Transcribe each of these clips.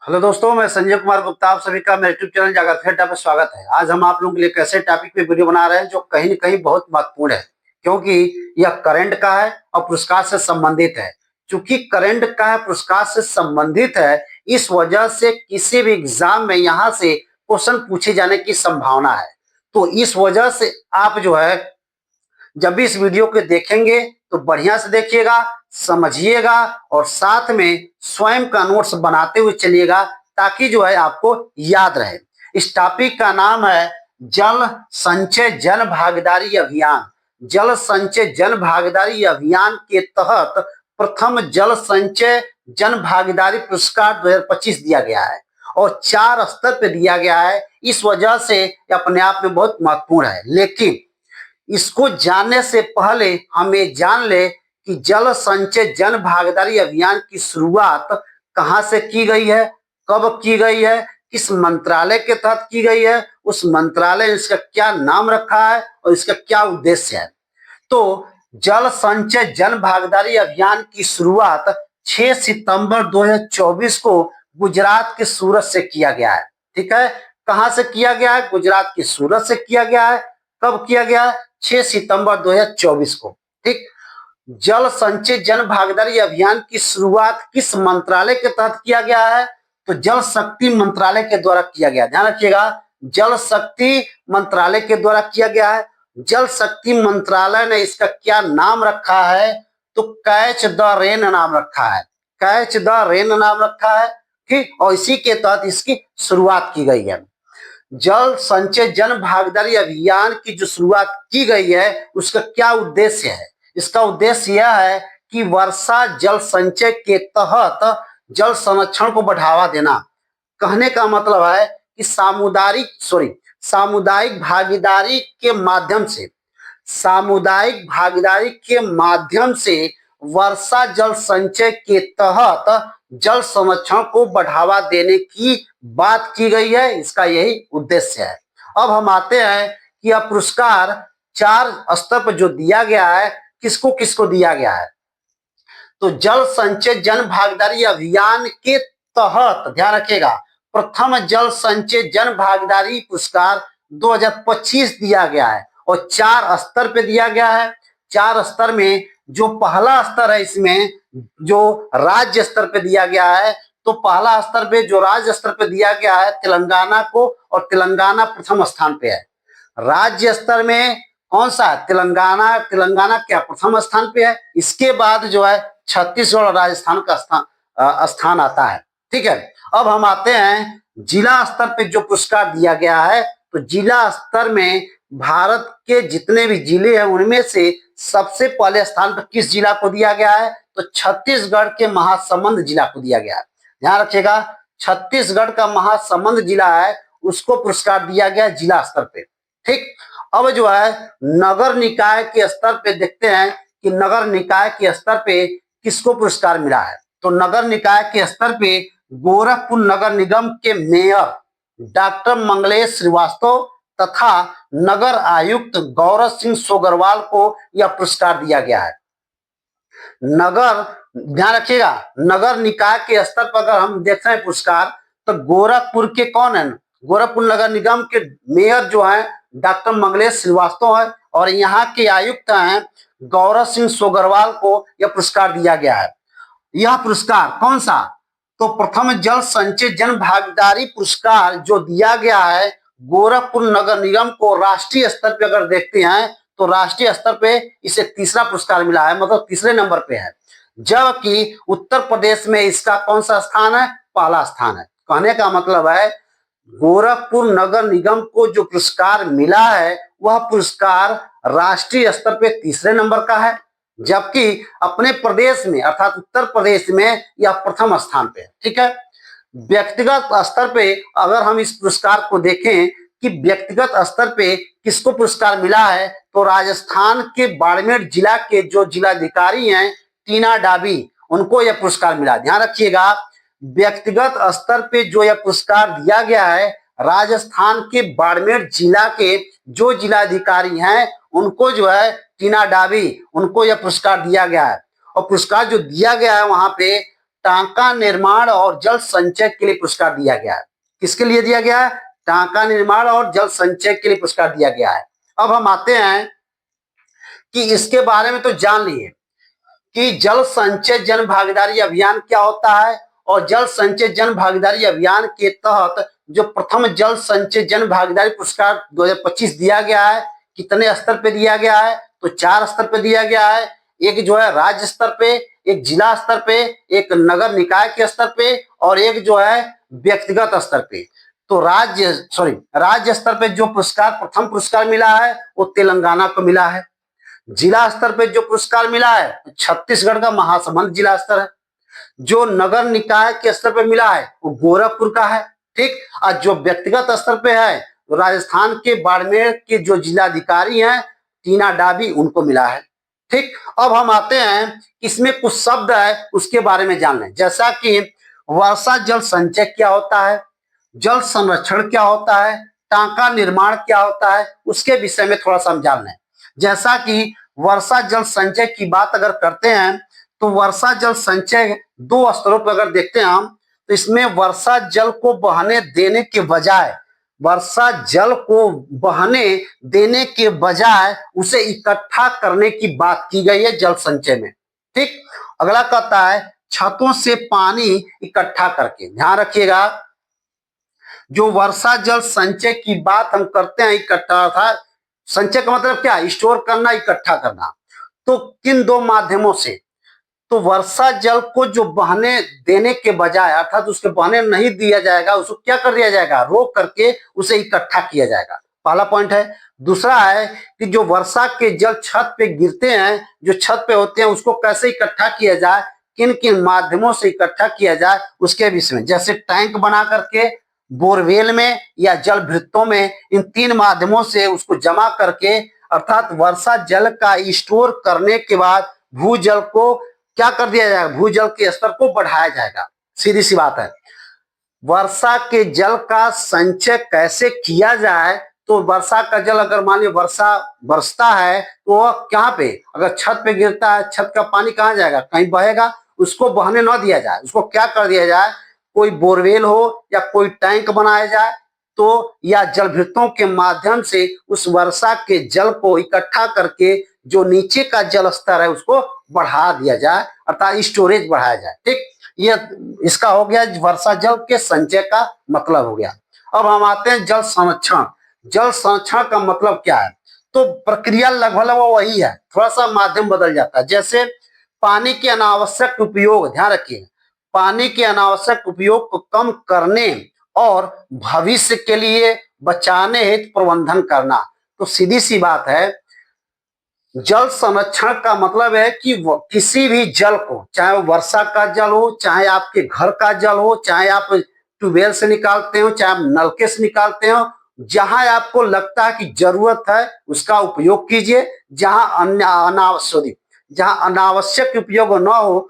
Hello दोस्तों, मैं संजय कुमार गुप्ता आप सभी का मेरे यूट्यूब चैनल जागर फेडा पे स्वागत है। आज हम आप लोगों के लिए एक ऐसे टॉपिक पे वीडियो बना रहे हैं जो कहीं न कहीं बहुत महत्वपूर्ण है, क्योंकि यह करंट का है और पुरस्कार से संबंधित है। चूंकि करंट का है, पुरस्कार से संबंधित है, इस वजह से किसी भी एग्जाम में यहाँ से क्वेश्चन पूछे जाने की संभावना है। तो इस वजह से आप जो है जब भी इस वीडियो को देखेंगे तो बढ़िया से देखिएगा, समझिएगा और साथ में स्वयं का नोट्स बनाते हुए चलिएगा ताकि जो है आपको याद रहे। इस टॉपिक का नाम है जल संचय जन भागीदारी अभियान। जल संचय जन भागीदारी अभियान के तहत प्रथम जल संचय जन भागीदारी पुरस्कार 2025 दिया गया है और 4 स्तर पे दिया गया है। इस वजह से अपने आप में बहुत महत्वपूर्ण है, लेकिन इसको जानने से पहले हम ये जान ले कि जल संचय जन भागीदारी अभियान की शुरुआत कहां से की गई है, कब की गई है, किस मंत्रालय के तहत की गई है, उस मंत्रालय ने इसका क्या नाम रखा है और इसका क्या उद्देश्य है। तो जल संचय जन भागीदारी अभियान की शुरुआत 6 सितंबर 2024 को गुजरात के सूरत से किया गया है। ठीक है, कहां से किया गया है? गुजरात के सूरत से किया गया है। कब किया गया है? 6 सितंबर 2024 को। ठीक, जल संचय जन भागीदारी अभियान की शुरुआत किस मंत्रालय के तहत किया गया है? तो जल शक्ति मंत्रालय के द्वारा किया गया। ध्यान रखिएगा, जल शक्ति मंत्रालय के द्वारा किया गया है। जल शक्ति मंत्रालय ने इसका क्या नाम रखा है? तो कैच द रेन नाम रखा है। कैच द रेन नाम रखा है। ठीक, और इसी के तहत इसकी शुरुआत की गई है। जल संचय जन भागीदारी अभियान की जो शुरुआत की गई है उसका क्या उद्देश्य है? इसका उद्देश्य यह है कि वर्षा जल संचय के तहत जल संरक्षण को बढ़ावा देना। कहने का मतलब है कि सामुदायिक भागीदारी के माध्यम से वर्षा जल संचय के तहत जल संरक्षण को बढ़ावा देने की बात की गई है। इसका यही उद्देश्य है। अब हम आते हैं कि यह पुरस्कार 4 स्तर पर जो दिया गया है किसको किसको दिया गया है। तो जल संचय जन भागीदारी अभियान के तहत ध्यान रखिएगा, प्रथम जल संचय जन भागीदारी पुरस्कार 2025 दिया गया है और 4 स्तर पे दिया गया है। 4 स्तर में जो पहला स्तर है, इसमें जो राज्य स्तर पे दिया गया है, तो पहला स्तर पे जो राज्य स्तर पे दिया गया है तेलंगाना को, और तेलंगाना प्रथम स्थान पे है। राज्य स्तर में कौन सा? तेलंगाना क्या प्रथम स्थान पे है। इसके बाद जो है छत्तीसगढ़ और राजस्थान का स्थान आता है। ठीक है, अब हम आते हैं जिला स्तर पे जो पुरस्कार दिया गया है। तो जिला स्तर में भारत के जितने भी जिले हैं उनमें से सबसे पहले स्थान पर किस जिला को दिया गया है? तो छत्तीसगढ़ के महासमुंद जिला को दिया गया है। ध्यान रखिएगा, छत्तीसगढ़ का महासमुंद जिला है उसको पुरस्कार दिया गया जिला स्तर पे। ठीक, अब जो है नगर निकाय के स्तर पे देखते हैं कि नगर निकाय के स्तर पे किसको पुरस्कार मिला है। तो नगर निकाय के स्तर पे गोरखपुर नगर निगम के मेयर डॉक्टर मंगलेश श्रीवास्तव तथा नगर आयुक्त गौरव सिंह सोगरवाल को यह पुरस्कार दिया गया है। नगर, ध्यान रखिएगा, नगर निकाय के स्तर पर अगर हम देखते हैं पुरस्कार, तो गोरखपुर के कौन है? गोरखपुर नगर निगम के मेयर जो है डॉक्टर मंगलेश श्रीवास्तव है और यहाँ के आयुक्त हैं गौरव सिंह सोगरवाल को यह पुरस्कार दिया गया है। यह पुरस्कार कौन सा? तो प्रथम जल संचय जन भागीदारी पुरस्कार जो दिया गया है गोरखपुर नगर निगम को, राष्ट्रीय स्तर पे अगर देखते हैं तो राष्ट्रीय स्तर पे इसे तीसरा पुरस्कार मिला है, मतलब तीसरे नंबर पे है। जबकि उत्तर प्रदेश में इसका कौन सा स्थान है? पहला स्थान है। कहने का मतलब है गोरखपुर नगर निगम को जो पुरस्कार मिला है वह पुरस्कार राष्ट्रीय स्तर पे तीसरे नंबर का है, जबकि अपने प्रदेश में अर्थात उत्तर प्रदेश में यह प्रथम स्थान पे है। ठीक है, व्यक्तिगत स्तर पे अगर हम इस पुरस्कार को देखें कि व्यक्तिगत स्तर पे किसको पुरस्कार मिला है, तो राजस्थान के बाड़मेर जिला के जो जिलाधिकारी हैं टीना डाबी, उनको यह पुरस्कार मिला। ध्यान रखिएगा, व्यक्तिगत स्तर पे जो यह पुरस्कार दिया गया है राजस्थान के बाड़मेर जिला के जो जिलाधिकारी हैं उनको जो है टीना डाबी, उनको यह पुरस्कार दिया गया है। और पुरस्कार जो दिया गया है वहां पे टांका निर्माण और जल संचय के लिए पुरस्कार दिया गया है। किसके लिए दिया गया है? टांका निर्माण और जल संचय के लिए पुरस्कार दिया गया है। अब हम आते हैं कि इसके बारे में तो जान लिए कि जल संचय जन भागीदारी अभियान क्या होता है, और जल संचय जन भागीदारी अभियान के तहत जो प्रथम जल संचय जन भागीदारी पुरस्कार 2025 दिया गया है, कितने स्तर पे दिया गया है? तो 4 स्तर पे दिया गया है। एक जो है राज्य स्तर पे, एक जिला स्तर पे, एक नगर निकाय के स्तर पे, और एक जो है व्यक्तिगत स्तर पे। तो राज्य स्तर पे जो पुरस्कार प्रथम पुरस्कार मिला है वो तेलंगाना को मिला है। जिला स्तर पे जो पुरस्कार मिला है छत्तीसगढ़ का महासमुंद जिला स्तर है। जो नगर निकाय के स्तर पे मिला है वो गोरखपुर का है। ठीक। और जो व्यक्तिगत स्तर पे है तो राजस्थान के बाड़मेर के जो जिलाधिकारी हैं टीना डाबी, उनको मिला है। ठीक। अब हम आते हैं, इसमें कुछ शब्द है उसके बारे में जान लें, जैसा कि वर्षा जल संचय क्या होता है, जल संरक्षण क्या होता है, टांका निर्माण क्या होता है, उसके विषय में थोड़ा सा हम जान लें। जैसा कि वर्षा जल संचय की बात अगर करते हैं तो वर्षा जल संचय 2 स्तरों पर अगर देखते हैं हम, तो इसमें वर्षा जल को बहने देने के बजाय, वर्षा जल को बहने देने के बजाय उसे इकट्ठा करने की बात की गई है जल संचय में। ठीक। अगला कहता है छतों से पानी इकट्ठा करके। ध्यान रखिएगा, जो वर्षा जल संचय की बात हम करते हैं, इकट्ठा था, संचय का मतलब क्या? स्टोर करना, इकट्ठा करना। तो किन 2 माध्यमों से? तो वर्षा जल को जो बहने देने के बजाय, अर्थात उसके बहने नहीं दिया जाएगा, उसको क्या कर दिया जाएगा? रोक करके उसे इकट्ठा किया जाएगा। पहला पॉइंट है। दूसरा है कि जो वर्षा के जल छत पे गिरते हैं, जो छत पे होते हैं, उसको कैसे इकट्ठा किया जाए, किन किन माध्यमों से इकट्ठा किया जाए, उसके विषय में, जैसे टैंक बना करके, बोरवेल में या जल भृतों में, इन 3 माध्यमों से उसको जमा करके, अर्थात वर्षा जल का स्टोर करने के बाद भूजल को क्या कर दिया जाएगा? भूजल के स्तर को बढ़ाया जाएगा। सीधी सी बात है। वर्षा के जल का संचय कैसे किया जाए? तो वर्षा का जल अगर मान लीजिए वर्षा बरसता है तो वह कहाँ पे, अगर छत पे गिरता है, छत का पानी कहाँ जाएगा? कहीं बहेगा। उसको बहने न दिया जाए, उसको क्या कर दिया जाए? कोई बोरवेल हो या कोई टैंक बनाया जाए, तो या जलभृतों के माध्यम से उस वर्षा के जल को इकट्ठा करके जो नीचे का जल स्तर है उसको बढ़ा दिया जाए, अर्थात स्टोरेज बढ़ाया जाए। ठीक। ये इसका हो गया वर्षा जल के संचय का मतलब हो गया। अब हम आते हैं जल संरक्षण। जल संरक्षण का मतलब क्या है? तो प्रक्रिया लगभग वही है, थोड़ा सा माध्यम बदल जाता है। जैसे पानी के अनावश्यक उपयोग, ध्यान रखिए, पानी के अनावश्यक उपयोग को कम करने और भविष्य के लिए बचाने हेतु प्रबंधन करना। तो सीधी सी बात है, जल संरक्षण का मतलब है कि किसी भी जल को, चाहे वो वर्षा का जल हो, चाहे आपके घर का जल हो, चाहे आप ट्यूबवेल से निकालते हो, चाहे आप नलके से निकालते हो, जहां आपको लगता है कि जरूरत है उसका उपयोग कीजिए। जहां अनावश्यक उपयोग न हो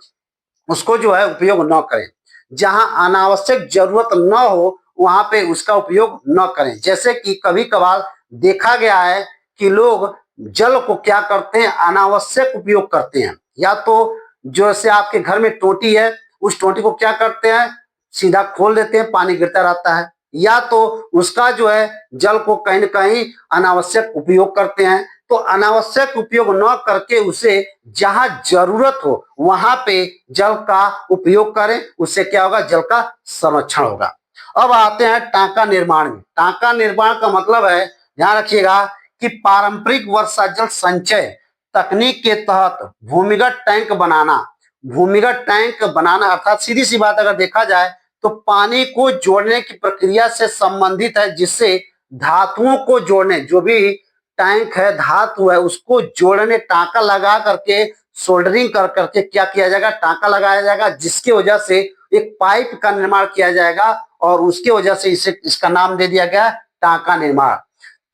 उसको जो है उपयोग न करें। जहां अनावश्यक जरूरत न हो वहां पे उसका उपयोग न करें। जैसे कि कभी कभार देखा गया है कि लोग जल को क्या करते हैं? अनावश्यक उपयोग करते हैं। या तो जैसे आपके घर में टोटी है, उस टोटी को क्या करते हैं? सीधा खोल देते हैं, पानी गिरता रहता है। या तो उसका जो है जल को कहीं न कहीं अनावश्यक उपयोग करते हैं। तो अनावश्यक उपयोग न करके उसे जहां जरूरत हो वहां पे जल का उपयोग करें, उससे क्या होगा? जल का संरक्षण होगा। अब आते हैं टांका निर्माण में। टांका निर्माण का मतलब है, ध्यान रखिएगा, कि पारंपरिक वर्षा जल संचय तकनीक के तहत भूमिगत टैंक बनाना। भूमिगत टैंक बनाना अर्थात सीधी सी बात अगर देखा जाए तो पानी को जोड़ने की प्रक्रिया से संबंधित है, जिससे धातुओं को जोड़ने, जो भी टैंक है, धातु है, उसको जोड़ने, टांका लगा करके, सोल्डरिंग कर करके क्या किया जाएगा? टांका लगाया जाएगा, जिसकी वजह से एक पाइप का निर्माण किया जाएगा और उसकी वजह से इसे इसका नाम दे दिया गया टांका निर्माण।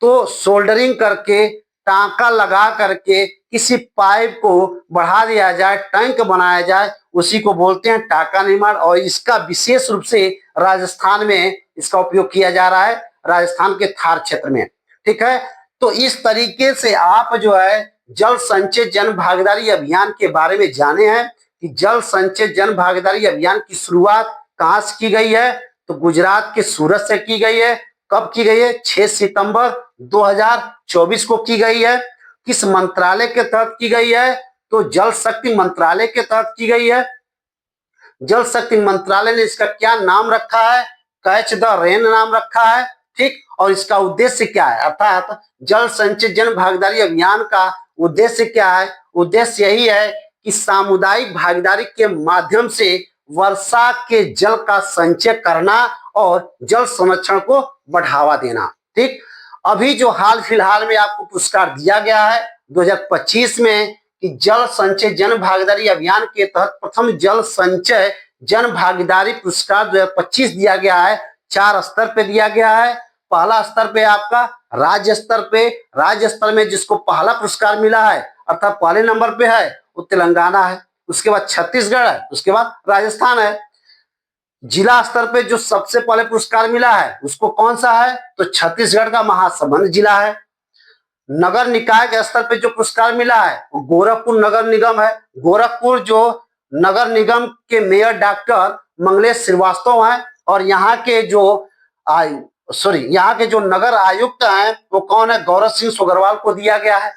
तो सोल्डरिंग करके, टांका लगा करके किसी पाइप को बढ़ा दिया जाए, टैंक बनाया जाए, उसी को बोलते हैं टांका निर्माण। और इसका विशेष रूप से राजस्थान में इसका उपयोग किया जा रहा है, राजस्थान के थार क्षेत्र में। ठीक है। तो इस तरीके से आप जो है जल संचय जन भागीदारी अभियान के बारे में जाने हैं। कि जल संचय जन भागीदारी अभियान की शुरुआत कहां से की गई है? तो गुजरात के सूरत से की गई है। कब की गई है? 6 सितंबर 2024 को की गई है। किस मंत्रालय के तहत की गई है? तो जल शक्ति मंत्रालय के तहत की गई है। जल शक्ति मंत्रालय ने इसका क्या नाम रखा है? कैच द रेन नाम रखा है। ठीक, और इसका उद्देश्य क्या है? अर्थात जल संचय जन भागीदारी अभियान का उद्देश्य क्या है? उद्देश्य यही है कि सामुदायिक भागीदारी के माध्यम से वर्षा के जल का संचय करना और जल संरक्षण को बढ़ावा देना। ठीक, अभी जो हाल फिलहाल में आपको पुरस्कार दिया गया है 2025 में कि जल संचय जन भागीदारी अभियान के तहत प्रथम जल संचय जन भागीदारी पुरस्कार 2025 दिया गया है। 4 स्तर पे दिया गया है। पहला स्तर पे आपका राज्य स्तर पे, राज्य स्तर में जिसको पहला पुरस्कार मिला है अर्थात पहले नंबर पे है वो तेलंगाना है, उसके बाद छत्तीसगढ़ है, उसके बाद राजस्थान है। जिला स्तर पे जो सबसे पहले पुरस्कार मिला है उसको कौन सा है? तो छत्तीसगढ़ का महासमुंद जिला है। नगर निकाय के स्तर पे जो पुरस्कार मिला है वो गोरखपुर नगर निगम है। गोरखपुर जो नगर निगम के मेयर डॉक्टर मंगलेश श्रीवास्तव हैं और यहाँ के जो नगर आयुक्त हैं वो कौन है? गौरव सिंह सोगरवाल को दिया गया है।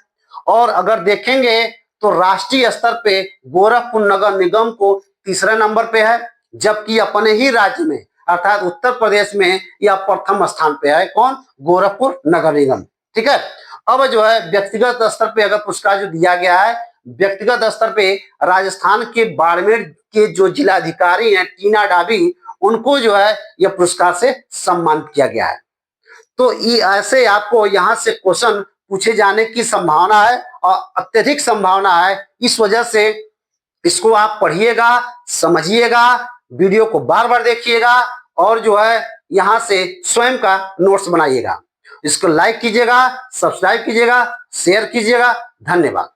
और अगर देखेंगे तो राष्ट्रीय स्तर पे गोरखपुर नगर निगम को तीसरे नंबर पे है, जबकि अपने ही राज्य में अर्थात उत्तर प्रदेश में यह प्रथम स्थान पे है। कौन? गोरखपुर नगर निगम। ठीक है, अब जो है व्यक्तिगत स्तर पे अगर पुरस्कार जो दिया गया है, व्यक्तिगत स्तर पे राजस्थान के बाड़मेर के जो जिलाधिकारी हैं टीना डाबी, उनको जो है यह पुरस्कार से सम्मानित किया गया है। तो ये ऐसे आपको यहाँ से क्वेश्चन पूछे जाने की संभावना है और अत्यधिक संभावना है। इस वजह से इसको आप पढ़िएगा, समझिएगा, वीडियो को बार बार देखिएगा और जो है यहाँ से स्वयं का नोट्स बनाइएगा। इसको लाइक कीजिएगा, सब्सक्राइब कीजिएगा, शेयर कीजिएगा। धन्यवाद।